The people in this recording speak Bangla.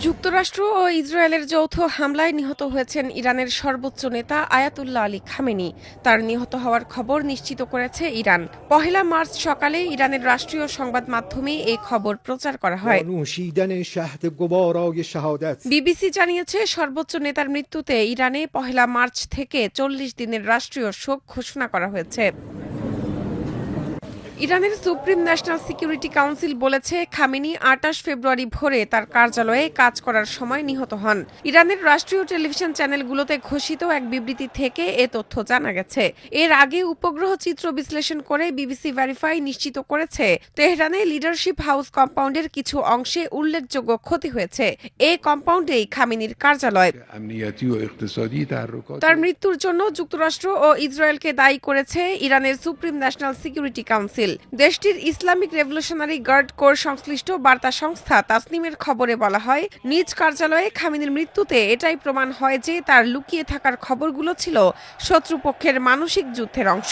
যুক্তরাষ্ট্র ও ইসরায়েলের যৌথ হামলায় নিহত হয়েছেন ইরানের সর্বোচ্চ নেতা আয়াতুল্লাহ আলী খামেনি। তার নিহত হওয়ার খবর নিশ্চিত করেছে ইরান। ১ মার্চ সকালে ইরানের রাষ্ট্রীয় সংবাদ মাধ্যমে এই খবর প্রচার করা হয়। বিবিসি জানিয়েছে, সর্বোচ্চ নেতার মৃত্যুতে ইরানে ১ মার্চ থেকে ৪০ দিনের রাষ্ট্রীয় শোক ঘোষণা করা হয়েছে। ইরানের সুপ্রিম ন্যাশনাল সিকিউরিটি কাউন্সিল বলেছে, খামেনি ২৮ ফেব্রুয়ারি ভোরে তার কার্যালয়ে কাজ করার সময় নিহত হন। ইরানের রাষ্ট্রীয় টেলিভিশন চ্যানেলগুলোতে ঘোষিত এক বিবৃতি থেকে এ তথ্য জানা গেছে। এর আগে উপগ্রহ চিত্র বিশ্লেষণ করে বিবিসি ভেরিফাই নিশ্চিত করেছে, তেহরানে লিডারশিপ হাউস কম্পাউন্ডের কিছু অংশে উল্লেখযোগ্য ক্ষতি হয়েছে। এ কম্পাউন্ডেই খামেনির কার্যালয়। তার মৃত্যুর জন্য যুক্তরাষ্ট্র ও ইসরায়েলকে দায়ী করেছে ইরানের সুপ্রিম ন্যাশনাল সিকিউরিটি কাউন্সিল। দেশটির ইসলামিক রেভলিউশনারি গার্ড কোর সংশ্লিষ্ট বার্তা সংস্থা তাসনিমের খবরে বলা হয়, নিজ কার্যালয়ে খামেনির মৃত্যুতে এটাই প্রমাণ হয় যে তার লুকিয়ে থাকার খবরগুলো ছিল শত্রুপক্ষের মানসিক যুদ্ধের অংশ।